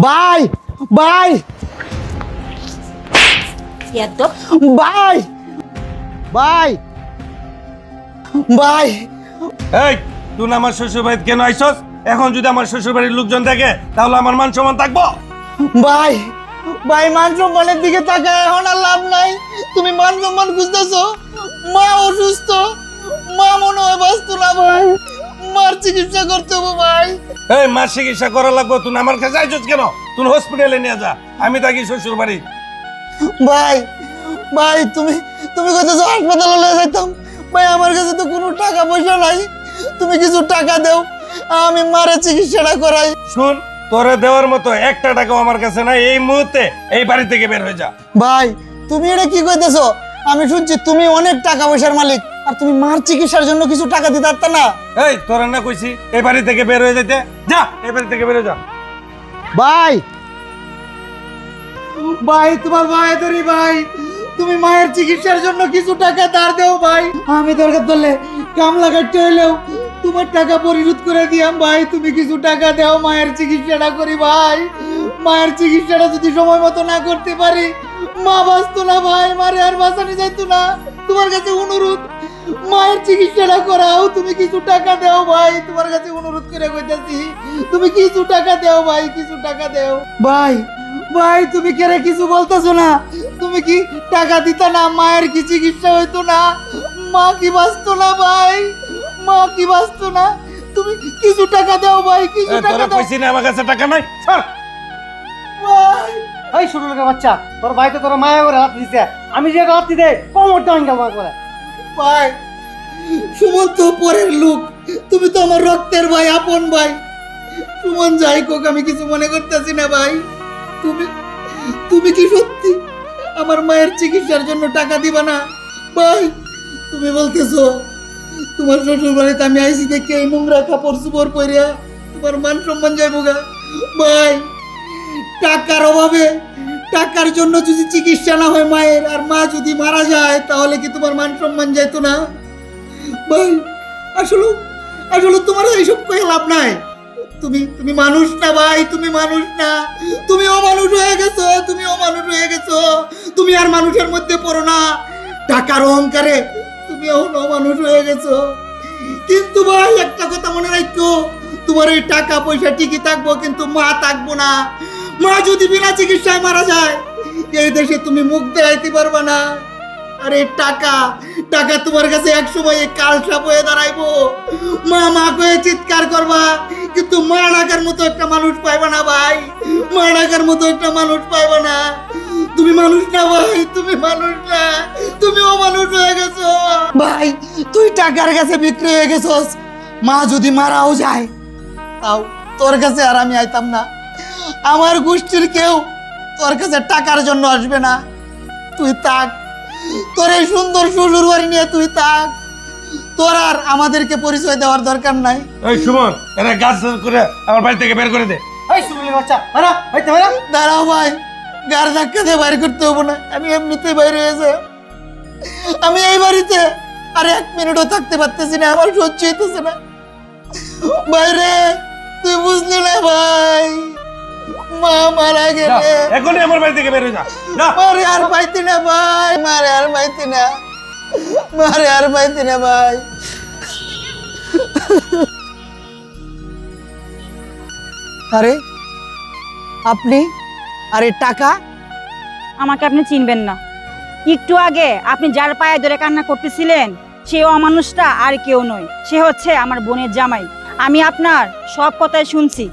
ভাই ভাই ভাই ভাই ভাই এই তুই না আমার শ্বশুর বাড়িতে কেন আইছস? এখন যদি আমার শ্বশুর বাড়ির লোকজন দেখে তাহলে আমার মান সম্মান থাকবো? ভাই ভাই মান সম্মানের দিকে তাকায় এখন আর লাভ নাই। তুমি মান সম্মান খুঁজতেছো, মা অসুস্থ, মা মনে হয় বাঁচতো না ভাই, মার চিকিৎসা করতে হবে ভাই। এই মার চিকিৎসা করা লাগবো, তুই আমার কাছে আইছস কেন? তুই হসপিটালে নিয়ে যা, আমি থাকি শ্বশুর বাড়ি। ভাই ভাই তুমি তুমি কোথাও হাসপাতালে নিয়ে যাইতাম ভাই, আমার কাছে তো কোনো টাকা পয়সা নাই, তুমি কিছু টাকা দাও, আমি মারে চিকিৎসাটা করাই। শুন, তোরে দেওয়ার মতো একটা টাকাও আমার কাছে নাই। এই মুহূর্তে এই বাড়ি থেকে বের হয়ে যা। ভাই তুমি এটা কি কইতেছো? আমি শুনছি তুমি অনেক টাকা পয়সার মালিক, আর তুমি মার চিকিৎসার জন্য কিছু টাকা দিতে পারতা না? এই তোরে না কইছি এই বাড়ি থেকে বের হয়ে যেতে? যা, এই বাড়ি থেকে বের হয়ে যা। ভাই ভাই তোমার ভাই ধরি ভাই, তুমি মায়ের চিকিৎসার জন্য কিছু টাকা ধার দেও ভাই, আমি দরকার ধরলে কামলা কাটতে হইলেও তোমার টাকা পরিশোধ করে দিয়াম ভাই, তুমি কিছু টাকা দাও, মায়ের চিকিৎসাটা করি ভাই। মায়ের চিকিৎসাটা যদি সময় মতো না করতে পারি, মা বাঁচতো না ভাই, মারে আর বাঁচানো যাইতো না। তোমার কাছে অনুরোধ, মায়ের চিকিৎসাটা করাও, তুমি কিছু টাকা দাও ভাই, তোমার কাছে অনুরোধ করে কইতাছি, তুমি কিছু টাকা দাও ভাই, কিছু টাকা দাও ভাই। ভাই তুমি কেরে কিছু বলতেছো না? তুমি কি টাকা দিতা না, মায়ের কি চিকিৎসা হইতো না, মা কি বাঁচতো না ভাই, মা কি বাঁচতো না? তুমি কিছু টাকা দাও ভাই, কিছু এই টাকা তোরা দাও কইছি না আমার কাছে টাকা নাই? ছাড়। ভাই। এই ছোট লোকের বাচ্চা, তোর ভাই তো তোর মায়া করে হাত দিছে, আমি যে হাত দিতে কোমরটা ভাঙা করে। ভাই সুমন তো পরের লোক, তুমি তো আমার রক্তের ভাই, আপন ভাই। সুমন যাই কোক, আমি কিছু মনে করতেছি না ভাই। তুমি তুমি কি সত্যি আমার মায়ের চিকিৎসার জন্য টাকা দিবা না ভাই? তুমি বলতেছো তোমার শ্বশুর বাড়িতে আমি আইসি দেখে এই নোংরা কাপড় চোপড় পরিয়া তোমার মান সম্মান যাইব গা ভাই? টাকার অভাবে, টাকার জন্য যদি চিকিৎসা না হয় মায়ের, আর মা যদি মারা যায়, তাহলে কি তোমার মান সম্মান যাইতো না ভাই? আসলে আসলে তোমার এইসব কয়ে লাভ নাই। তুমি তুমি মানুষ না ভাই, তুমি মানুষ না, তুমি অমানুষ হয়ে গেছো, তুমি অমানুষ হয়ে গেছো। তুমি আর মানুষের মধ্যে পড়ো না, টাকার অহংকারে তুমি এখন অমানুষ হয়ে গেছো। কিন্তু ভাই একটা কথা মনে রাখো, তোমার এই টাকা পয়সা ঠিকই থাকবো, কিন্তু মা থাকবো না। মা যদি বিনা চিকিৎসায় মারা যায়, এই দেশে তুমি মুখ দেখাইতে পারবা না। আর এই টাকা টাকা তোমার কাছে এক সময় কালসাপ হয়ে দাঁড়াইবো। মা মা কয়ে চিৎকার করবা, কিন্তু মা ডাকার মতো একটা মানুষ পাইবা না ভাই, মা ডাকার মতো একটা মানুষ পাইবা না। তুমি মানুষ না ভাই, তুমি মানুষ না, তুমি অমানুষ হয়ে গেছো ভাই। তুই টাকার কাছে বিক্রি হয়ে গেছস, মা যদি মারাও যায় তাও তোর কাছে আর আমি আইতাম না। আমার গোষ্ঠীর কেউ তোর কাছে টাকার জন্য আসবে না। তুই থাক, তোর এই সুন্দর শ্বশুর বাড়ি নিয়ে তুই থাক, তোর আর আমাদেরকে পরিচয় দেওয়ার দরকার নাই। এই সুমন, এরা গাছ করে আমার বাড়ি থেকে বের করে দে। এই ছোট লোকের বাচ্চা, মারা হইতে মারা। দাঁড়াও ভাই, গার ধাক্কা দিয়ে বাইরে করতে হবো না, আমি এমনিতেই বাইরে হয়েছে। আমি এই বাড়িতে আর এক মিনিটও থাকতে পারতেছি না, আমার সহ্য হইতেছে না বাইরে। তুই বুঝলি না ভাই, মা মারা যা, গেলে এখনই আমার বাড়ি থেকে বের হয়ে যা। যা। মারে আর পাইতি না ভাই, মারে আর পাইতি না, মারে আর পাইতি না ভাই। আরে আপনি, আরে টাকা? আমাকে আপনি চিনবেন না। একটু আগে আপনি যার পায়ে ধরে কান্না করতেছিলেন, সে অমানুষটা আর কেউ নয়, সে হচ্ছে আমার বোনের জামাই। আমি আপনার সব কথাই শুনছি।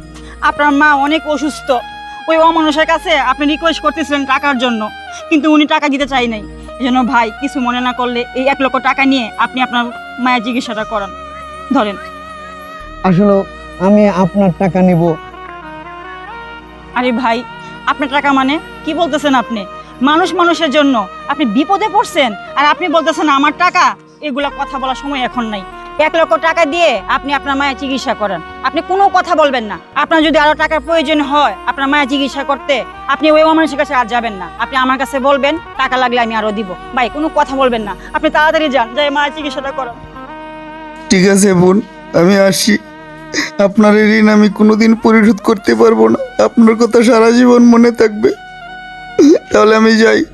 আপনার মা অনেক অসুস্থ, ওই অমানুষের কাছে আপনি রিকোয়েস্ট করতেছিলেন টাকার জন্য, কিন্তু উনি টাকা দিতে চাই নাই। এই জন্য ভাই, কিছু মনে না করলে এই 1 লক্ষ টাকা নিয়ে আপনি আপনার মায়ের চিকিৎসাটা করান। ধরেন। আসলে আমি আপনার টাকা নিব। আরে ভাই, আপনার টাকা মানে কি বলতেছেন আপনি? মানুষ মানুষের জন্য আপনি বিপদে পড়ছেন, আর আপনি বলতেছেন আমার টাকা? এগুলা কথা বলার সময় এখন নাই। 1 লক্ষ টাকা দিয়ে আপনি আপনার মায়ের চিকিৎসা করেন, আপনি কোনো কথা বলবেন না। আপনার যদি আরো টাকার প্রয়োজন হয় আপনার মায়ের চিকিৎসা করতে, আপনি ওই মানুষের কাছে আর যাবেন না, আপনি আমার কাছে বলবেন, টাকা লাগলে আমি আরো দিব। ভাই কোনো কথা বলবেন না, আপনি তাড়াতাড়ি যান, যাই মায়ের চিকিৎসাটা করেন। ঠিক আছে বোন, আমি আসি। আপনার এই ঋণ আমি কোনোদিন পরিশোধ করতে পারবো না। আপনার কথা সারা জীবন মনে থাকবে। তাহলে আমি যাই।